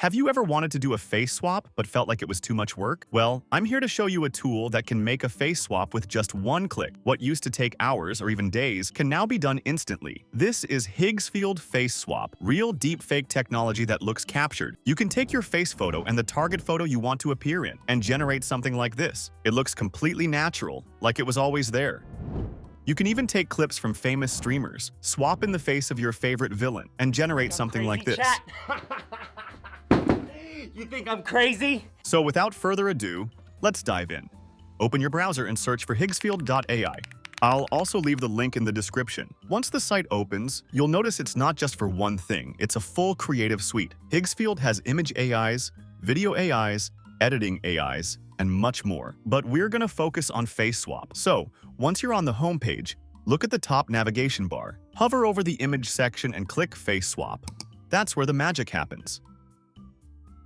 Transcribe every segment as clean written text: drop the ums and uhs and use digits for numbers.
Have you ever wanted to do a face swap but felt like it was too much work? Well, I'm here to show you a tool that can make a face swap with just one click. What used to take hours or even days can now be done instantly. This is Higgsfield Face Swap, real deepfake technology that looks captured. You can take your face photo and the target photo you want to appear in and generate something like this. It looks completely natural, like it was always there. You can even take clips from famous streamers, swap in the face of your favorite villain, and generate something like this. You think I'm crazy? So without further ado, let's dive in. Open your browser and search for higgsfield.ai. I'll also leave the link in the description. Once the site opens, you'll notice it's not just for one thing, it's a full creative suite. Higgsfield has image AIs, video AIs, editing AIs, and much more. But we're gonna focus on face swap. So, once you're on the homepage, look at the top navigation bar. Hover over the image section and click face swap. That's where the magic happens.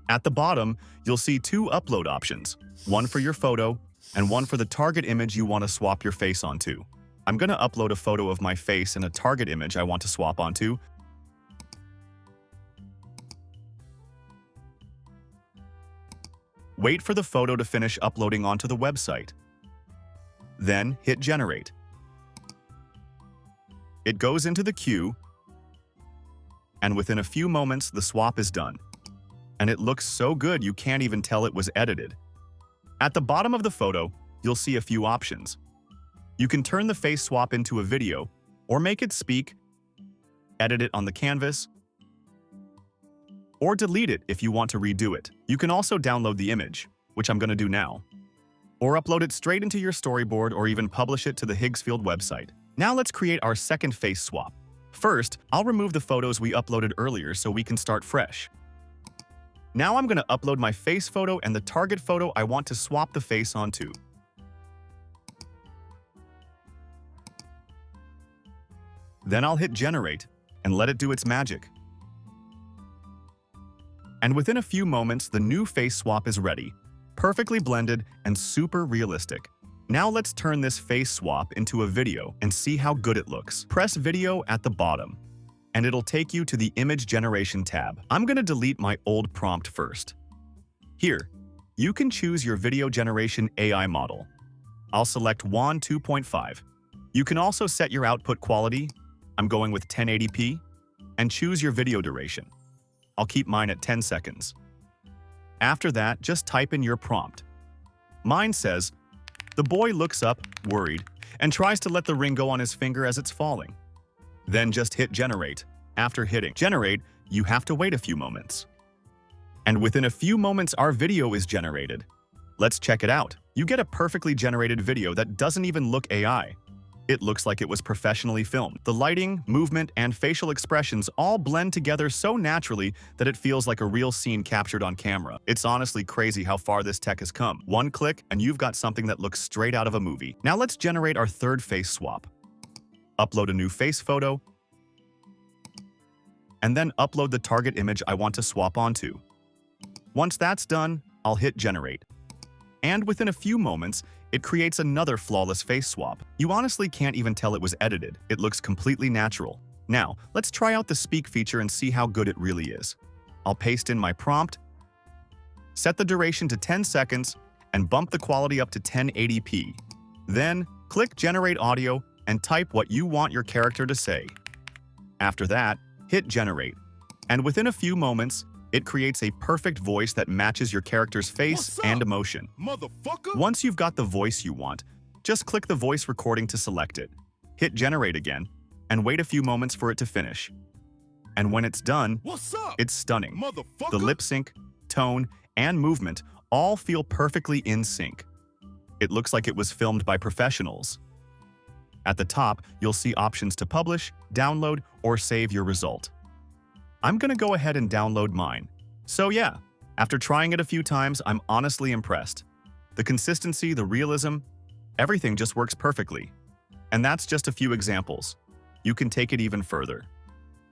At the bottom, you'll see two upload options, one for your photo and one for the target image you want to swap your face onto. I'm going to upload a photo of my face and a target image I want to swap onto. Wait for the photo to finish uploading onto the website. Then hit Generate. It goes into the queue, and within a few moments, the swap is done. And it looks so good you can't even tell it was edited. At the bottom of the photo, you'll see a few options. You can turn the face swap into a video, or make it speak, edit it on the canvas, or delete it if you want to redo it. You can also download the image, which I'm going to do now, or upload it straight into your storyboard or even publish it to the Higgsfield website. Now let's create our second face swap. First, I'll remove the photos we uploaded earlier so we can start fresh. Now I'm going to upload my face photo and the target photo I want to swap the face onto. Then I'll hit Generate and let it do its magic. And within a few moments, the new face swap is ready, perfectly blended and super realistic. Now let's turn this face swap into a video and see how good it looks. Press Video at the bottom, and it'll take you to the Image Generation tab. I'm going to delete my old prompt first. Here, you can choose your video generation AI model. I'll select WAN 2.5. You can also set your output quality. I'm going with 1080p, and choose your video duration. I'll keep mine at 10 seconds. After that, just type in your prompt. Mine says, "The boy looks up, worried, and tries to let the ring go on his finger as it's falling." Then just hit Generate. After hitting Generate, you have to wait a few moments. And within a few moments, our video is generated. Let's check it out. You get a perfectly generated video that doesn't even look AI. It looks like it was professionally filmed. The lighting, movement, and facial expressions all blend together so naturally that it feels like a real scene captured on camera. It's honestly crazy how far this tech has come. One click, and you've got something that looks straight out of a movie. Now let's generate our third face swap. Upload a new face photo, and then upload the target image I want to swap onto. Once that's done, I'll hit Generate. And within a few moments, it creates another flawless face swap. You honestly can't even tell it was edited. It looks completely natural. Now, let's try out the speak feature and see how good it really is. I'll paste in my prompt, set the duration to 10 seconds, and bump the quality up to 1080p. Then, click Generate Audio and type what you want your character to say. After that, hit Generate. And within a few moments, it creates a perfect voice that matches your character's face and emotion. Motherfucker! Once you've got the voice you want, just click the voice recording to select it. Hit Generate again, and wait a few moments for it to finish. And when it's done, What's up? it's stunning. Motherfucker! The lip sync, tone, and movement all feel perfectly in sync. It looks like it was filmed by professionals. At the top, you'll see options to publish, download, or save your result. I'm gonna go ahead and download mine. So yeah, after trying it a few times, I'm honestly impressed. The consistency, the realism, everything just works perfectly. And that's just a few examples. You can take it even further.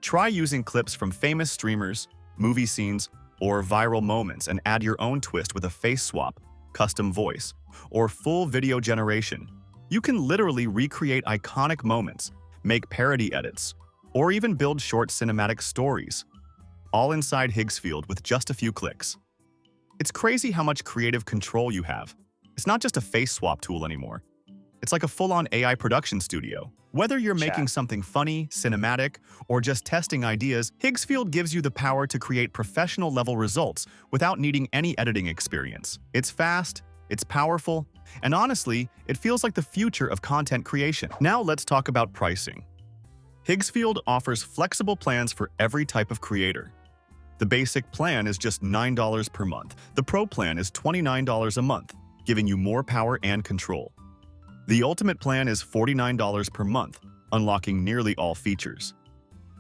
Try using clips from famous streamers, movie scenes, or viral moments and add your own twist with a face swap, custom voice, or full video generation. You can literally recreate iconic moments, make parody edits, or even build short cinematic stories. all inside Higgsfield with just a few clicks. It's crazy how much creative control you have. It's not just a face swap tool anymore. It's like a full-on AI production studio. Whether you're making something funny, cinematic, or just testing ideas, Higgsfield gives you the power to create professional-level results without needing any editing experience. It's fast, it's powerful, and honestly, it feels like the future of content creation. Now let's talk about pricing. Higgsfield offers flexible plans for every type of creator. The basic plan is just $9 per month. The Pro plan is $29 a month, giving you more power and control. The Ultimate plan is $49 per month, unlocking nearly all features.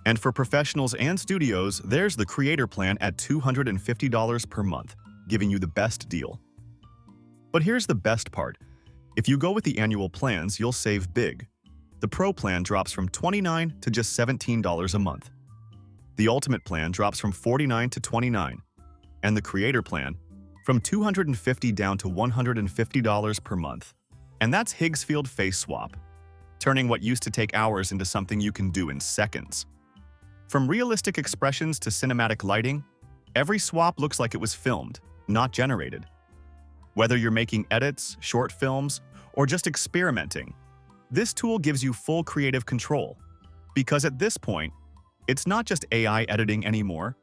And for professionals and studios, there's the Creator plan at $250 per month, giving you the best deal. But here's the best part. If you go with the annual plans, you'll save big. The Pro plan drops from $29 to just $17 a month. The Ultimate plan drops from $49 to $29, and the Creator plan from $250 down to $150 per month. And that's Higgsfield Face Swap, turning what used to take hours into something you can do in seconds. From realistic expressions to cinematic lighting, every swap looks like it was filmed, not generated. Whether you're making edits, short films, or just experimenting, this tool gives you full creative control. Because at this point, it's not just AI editing anymore,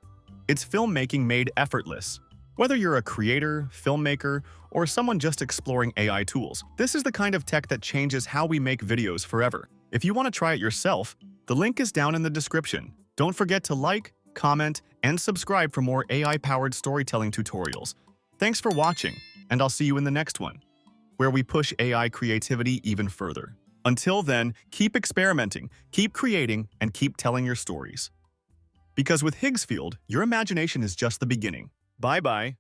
it's filmmaking made effortless. Whether you're a creator, filmmaker, or someone just exploring AI tools, this is the kind of tech that changes how we make videos forever. If you want to try it yourself, the link is down in the description. Don't forget to like, comment, and subscribe for more AI-powered storytelling tutorials. Thanks for watching, and I'll see you in the next one, where we push AI creativity even further. Until then, keep experimenting, keep creating, and keep telling your stories. Because with Higgsfield, your imagination is just the beginning. Bye-bye.